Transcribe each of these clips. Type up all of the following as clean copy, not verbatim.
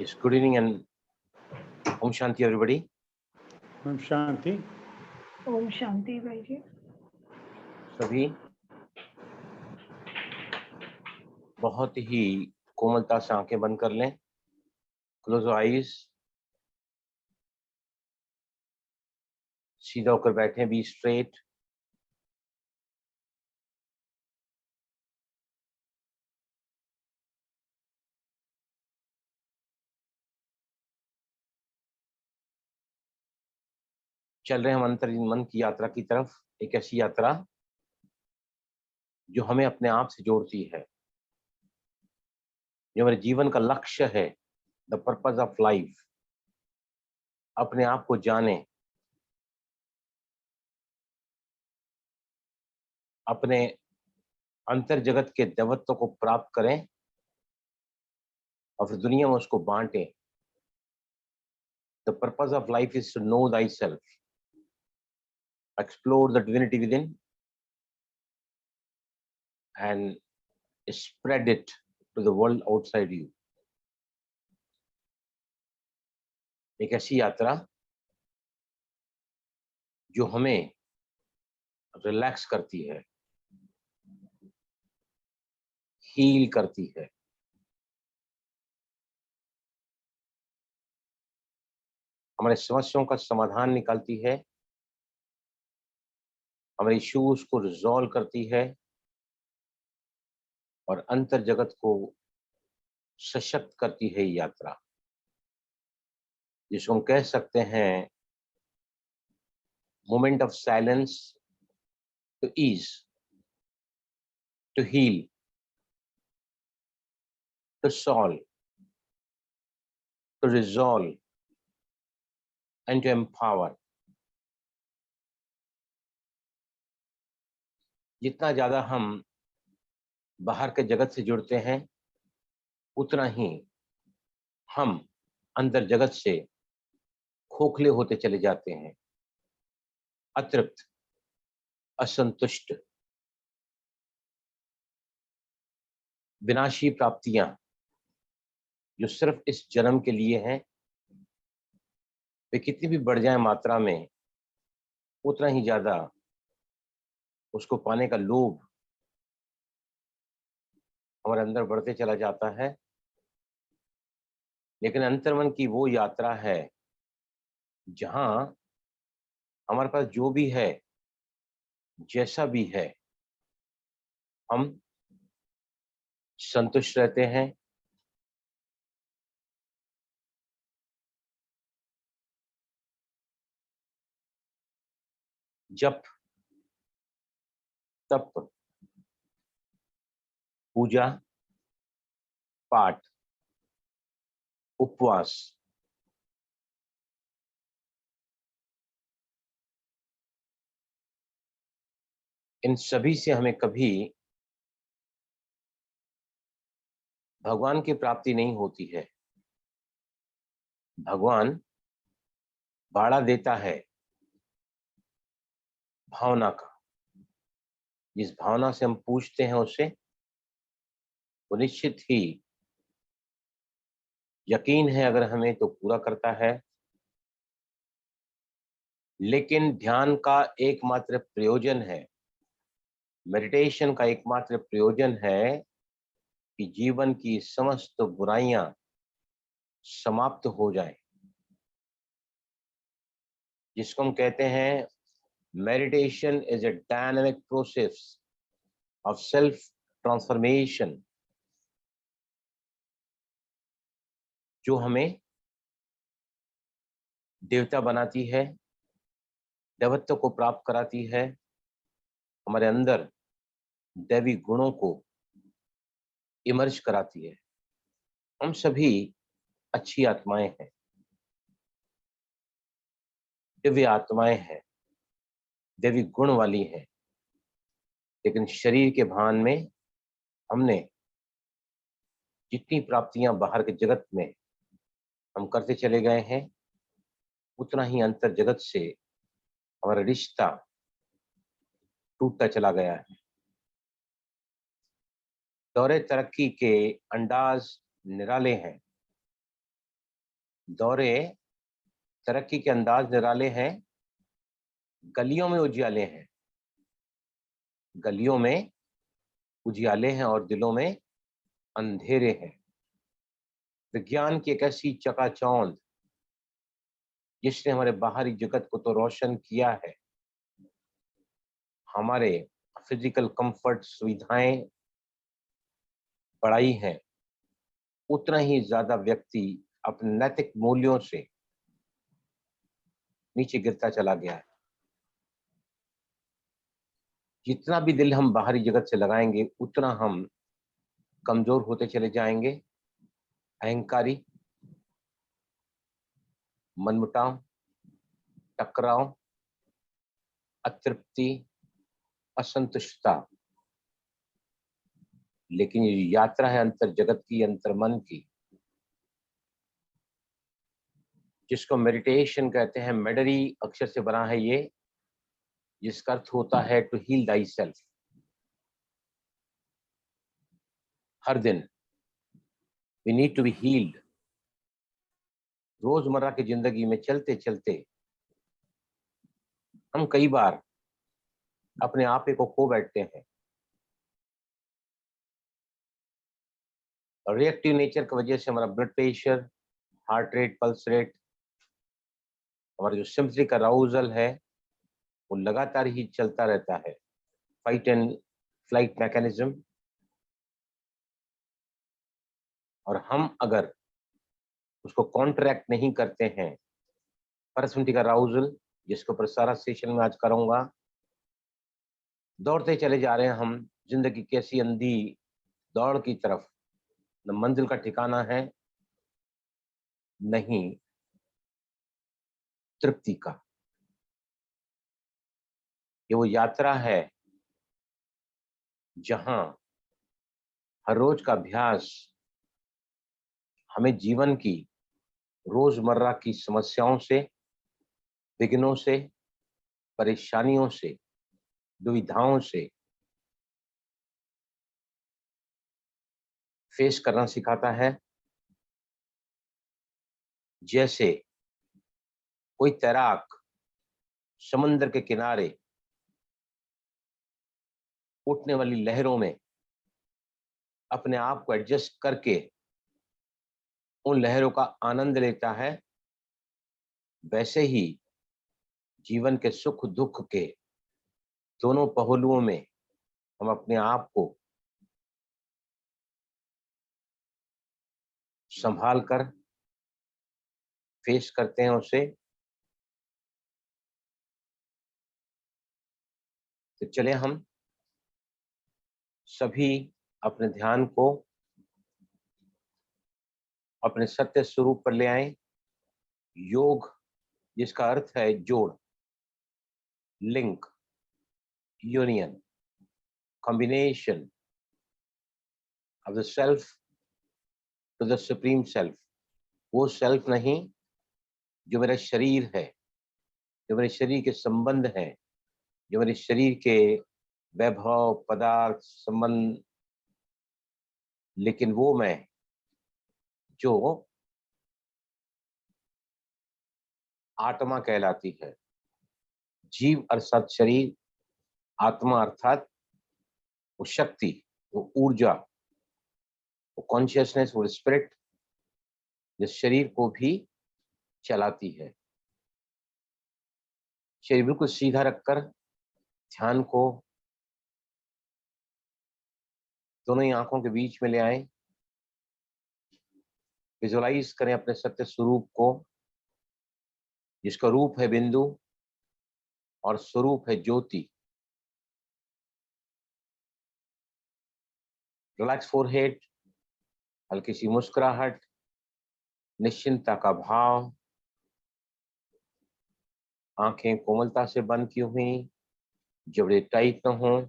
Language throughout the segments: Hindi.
Yes, good evening and Om Shanti everybody. Om Shanti. Om Shanti भाई जी। सभी बहुत ही कोमलता से आंखें बंद कर लें। Close eyes. सीधा होकर बैठें, बी स्ट्रेट। चल रहे हम अंतर्लीन मन की यात्रा की तरफ, एक ऐसी यात्रा जो हमें अपने आप से जोड़ती है, जो हमारे जीवन का लक्ष्य है, द पर्पस ऑफ लाइफ। अपने आप को जाने, अपने अंतर जगत के दैवत्व को प्राप्त करें और फिर दुनिया में उसको बांटें। The purpose of life is to know thyself, explore the divinity within and spread it to the world outside you. एक ऐसी यात्रा जो हमें रिलैक्स करती है, हील करती है, हमारे समस्याओं का समाधान निकालती है, हमारे इश्यूज को रिजॉल्व करती है और अंतर जगत को सशक्त करती है। ये यात्रा जिसको हम कह सकते हैं moment of silence, to ease, to heal, to solve, to resolve and to empower. जितना ज्यादा हम बाहर के जगत से जुड़ते हैं, उतना ही हम अंदर जगत से खोखले होते चले जाते हैं, अतृप्त, असंतुष्ट। विनाशी प्राप्तियां जो सिर्फ इस जन्म के लिए हैं, वे कितनी भी बढ़ जाए मात्रा में, उतना ही ज्यादा उसको पाने का लोभ हमारे अंदर बढ़ते चला जाता है। लेकिन अंतर्मन की वो यात्रा है जहां हमारे पास जो भी है, जैसा भी है, हम संतुष्ट रहते हैं, जप, तप, पूजा, पाठ, उपवास, इन सभी से हमें कभी भगवान की प्राप्ति नहीं होती है। भगवान बाड़ा देता है भावना का। जिस भावना से हम पूछते हैं उससे, वो निश्चित ही यकीन है अगर हमें तो पूरा करता है। लेकिन ध्यान का एकमात्र प्रयोजन है, मेडिटेशन का एकमात्र प्रयोजन है कि जीवन की समस्त बुराइयां समाप्त हो जाएं, जिसको हम कहते हैं meditation is a dynamic process of self transformation, जो हमें देवता बनाती है, देवत्व को प्राप्त कराती है, हमारे अंदर दैवी गुणों को इमर्ज कराती है। हम सभी अच्छी आत्माएं हैं, दिव्य आत्माएं हैं, देवी गुण वाली हैं। लेकिन शरीर के भान में हमने जितनी प्राप्तियां बाहर के जगत में हम करते चले गए हैं, उतना ही अंतर जगत से हमारा रिश्ता टूटता चला गया है। दौरे तरक्की के अंदाज निराले हैं, दौरे तरक्की के अंदाज निराले हैं, गलियों में उजियाले हैं, गलियों में उजियाले हैं और दिलों में अंधेरे हैं। विज्ञान की एक ऐसी चकाचौंध जिसने हमारे बाहरी जगत को तो रोशन किया है, हमारे फिजिकल कंफर्ट सुविधाएं बढ़ाई हैं, उतना ही ज्यादा व्यक्ति अपने नैतिक मूल्यों से नीचे गिरता चला गया है। जितना भी दिल हम बाहरी जगत से लगाएंगे उतना हम कमजोर होते चले जाएंगे। अहंकारी, मनमुटाव, टकराव, अतृप्ति, असंतुष्टता। लेकिन ये यात्रा है अंतर जगत की, अंतर मन की, जिसको मेडिटेशन कहते हैं। मेडरी अक्षर से बना है ये, जिसका अर्थ होता है टू हील दाई सेल्फ। हर दिन we need to be healed. रोजमर्रा की जिंदगी में चलते चलते हम कई बार अपने आप को खो बैठते हैं। रिएक्टिव नेचर की वजह से हमारा blood pressure, heart rate, pulse rate, हमारा जो सिम्पथेटिक अराउजल है वो लगातार ही चलता रहता है। Fight and flight mechanism. और हम अगर उसको कॉन्ट्रैक्ट नहीं करते हैं, पैरासिम्पैथिक अराउजल, जिसके ऊपर सारा सेशन में आज करूंगा, दौड़ते चले जा रहे हैं हम जिंदगी की ऐसी अंधी दौड़ की तरफ, न मंजिल का ठिकाना है, नहीं तृप्ति का। ये वो यात्रा है जहां हर रोज का अभ्यास हमें जीवन की रोजमर्रा की समस्याओं से, विघ्नों से, परेशानियों से, दुविधाओं से फेस करना सिखाता है। जैसे कोई तैराक समुद्र के किनारे उठने वाली लहरों में अपने आप को एडजस्ट करके उन लहरों का आनंद लेता है, वैसे ही जीवन के सुख दुख के दोनों पहलुओं में हम अपने आप को संभाल कर फेस करते हैं उसे। तो चले हम सभी अपने ध्यान को अपने सत्य स्वरूप पर ले आए। योग, जिसका अर्थ है जोड़, link, union, combination of the self to the supreme self. वो सेल्फ नहीं जो मेरा शरीर है, जो मेरे शरीर के संबंध है, जो मेरे शरीर के वैभव, पदार्थ, संबंध, लेकिन वो मैं जो आत्मा कहलाती है। जीव अर्थात शरीर, आत्मा अर्थात वो शक्ति, वो ऊर्जा, वो कॉन्शियसनेस, वो स्पिरिट, जो शरीर को भी चलाती है। शरीर बिल्कुल सीधा रखकर ध्यान को दोनों ही आंखों के बीच में ले आए। विजुअलाइज करें अपने सत्य स्वरूप को, जिसका रूप है बिंदु और स्वरूप है ज्योति। रिलैक्स फोरहेड, हल्की सी मुस्कुराहट, निश्चिंतता का भाव, आंखें कोमलता से बंद की हुई, जबड़े टाइट न हो।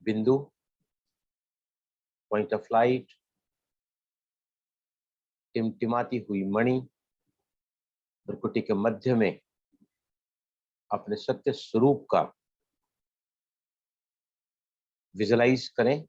बिंदु, पॉइंट ऑफ लाइट, टिमटिमाती हुई मणि, भ्रुकुटी के मध्य में अपने सत्य स्वरूप का विजुलाइज करें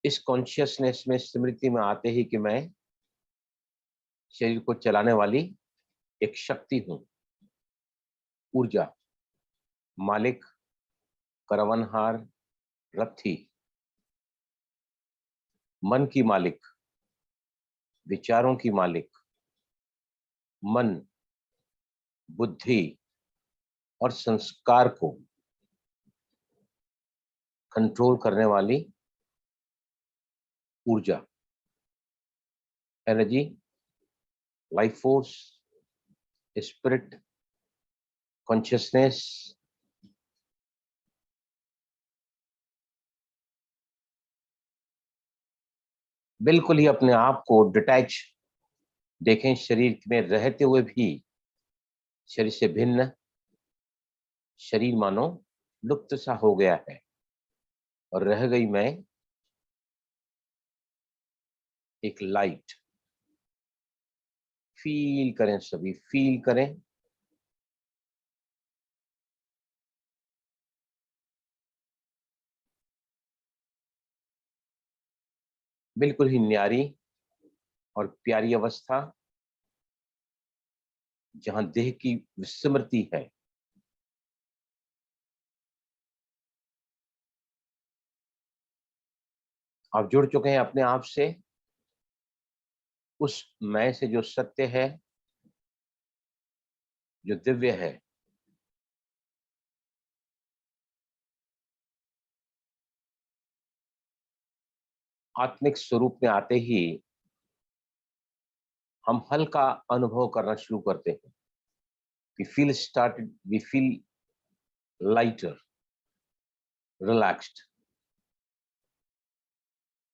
इस कॉन्शियसनेस में, स्मृति में आते ही कि मैं शरीर को चलाने वाली एक शक्ति हूं, ऊर्जा, मालिक, करवनहार, रथी, मन की मालिक, विचारों की मालिक, मन, बुद्धि और संस्कार को कंट्रोल करने वाली ऊर्जा, energy, life force, spirit, consciousness, बिल्कुल ही अपने आप को डिटैच देखें, शरीर में रहते हुए भी शरीर से भिन्न, शरीर मानो लुप्त सा हो गया है और रह गई मैं एक लाइट। फील करें, सभी फील करें, बिल्कुल ही न्यारी और प्यारी अवस्था जहां देह की विस्मृति है। आप जुड़ चुके हैं अपने आप से, उस मैं से जो सत्य है, जो दिव्य है। आत्मिक स्वरूप में आते ही हम हल्का अनुभव करना शुरू करते हैं। we feel lighter, relaxed।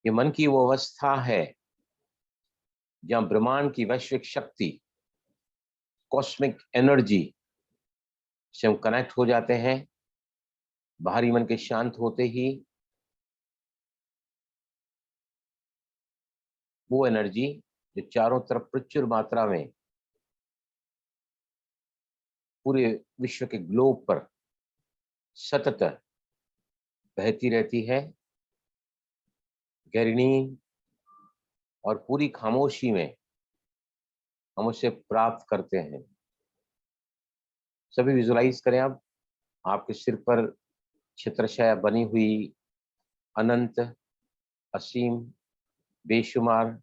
ये मन की वो अवस्था है जहां ब्रह्मांड की वैश्विक शक्ति, कॉस्मिक एनर्जी से हम कनेक्ट हो जाते हैं। बाहरी मन के शांत होते ही वो एनर्जी जो चारों तरफ प्रचुर मात्रा में पूरे विश्व के ग्लोब पर सतत बहती रहती है, गहरी नींद और पूरी खामोशी में हम उसे प्राप्त करते हैं। सभी विजुलाइज करें, अब आपके सिर पर छत्रछाया बनी हुई अनंत, असीम, बेशुमार,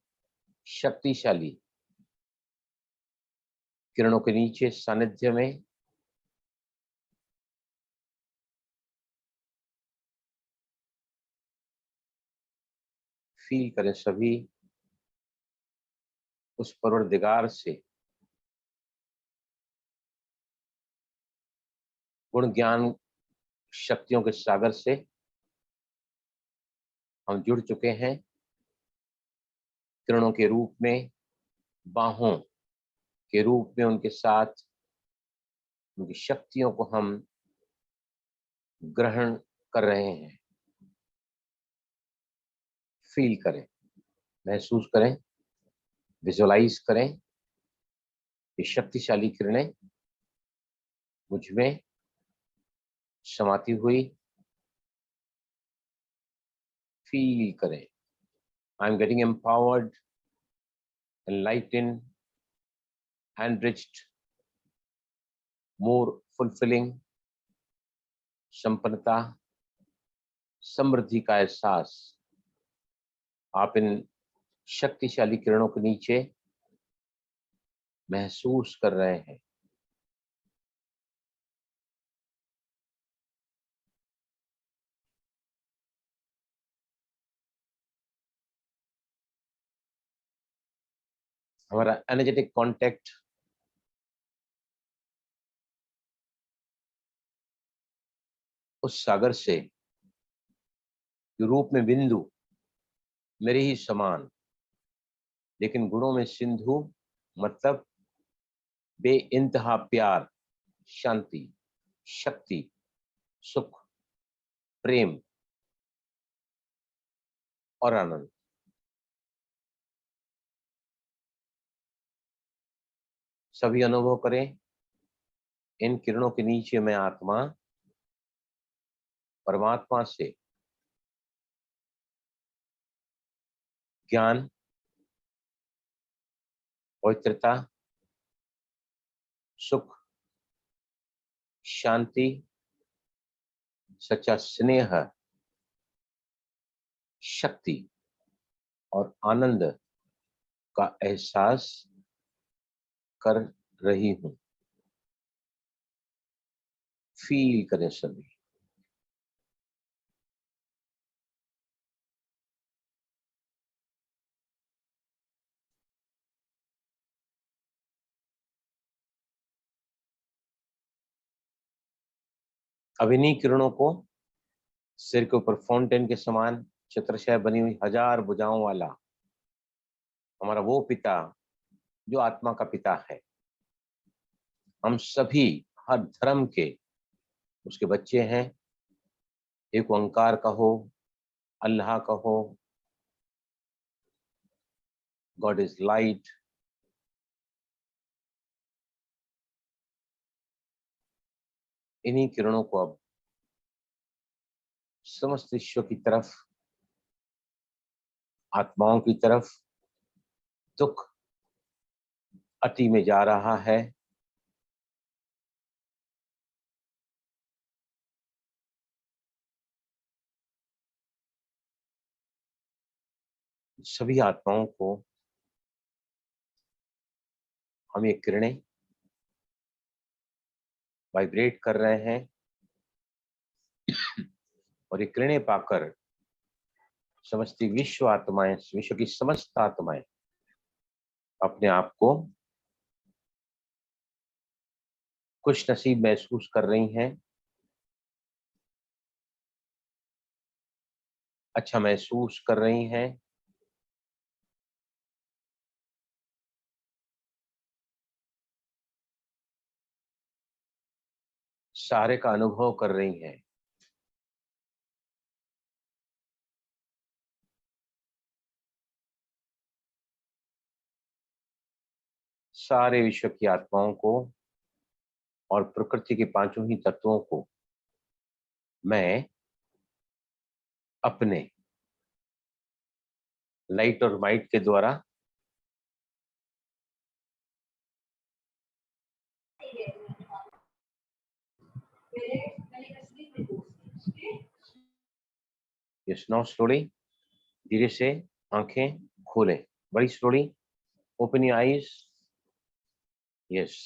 शक्तिशाली किरणों के नीचे सानिध्य में फील करें सभी उस परवरदिगार से गुण ज्ञान शक्तियों के सागर से हम जुड़ चुके हैं। किरणों के रूप में, बाहों के रूप में उनके साथ उनकी शक्तियों को हम ग्रहण कर रहे हैं। फील करें, महसूस करें, विजुलाइज करें, ये शक्तिशाली किरणें मुझ में समाती हुई। फील करें, I am getting empowered, enlightened, enriched, more fulfilling, संपन्नता, समृद्धि का एहसास आप इन शक्तिशाली किरणों के नीचे महसूस कर रहे हैं। हमारा एनर्जेटिक कांटेक्ट उस सागर से जो रूप में बिंदु मेरे ही समान लेकिन गुणों में सिंधु, मतलब बेइंतहा प्यार, शांति, शक्ति, सुख, प्रेम और आनंद। सभी अनुभव करें, इन किरणों के नीचे मैं आत्मा परमात्मा से ज्ञान, पवित्रता, सुख, शांति, सच्चा स्नेह, शक्ति और आनंद का एहसास कर रही हूं। फील करें सभी। अब इन्हीं किरणों को सिर के ऊपर फाउंटेन के समान छत्रछाया बनी हुई 1000 भुजाओं वाला हमारा वो पिता जो आत्मा का पिता है, हम सभी हर धर्म के उसके बच्चे हैं। एक ओंकार कहो, अल्लाह कहो, गॉड इज लाइट। इन्हीं किरणों को अब समस्त विश्व की तरफ, आत्माओं की तरफ दुख अति में जा रहा है। सभी आत्माओं को हम ये किरणें वाइब्रेट कर रहे हैं और ये किरणें पाकर समस्त विश्व आत्माएं, विश्व की समस्त आत्माएं अपने आप को खुश नसीब महसूस कर रही हैं, अच्छा महसूस कर रही हैं। सारे का अनुभव कर रही हैं। सारे विश्व की आत्माओं को और प्रकृति के पांचों ही तत्वों को मैं अपने लाइट और माइट के द्वारा यस नाउ स्लोली, धीरे से आंखें खोलें, बड़ी slowly open your eyes. Yes,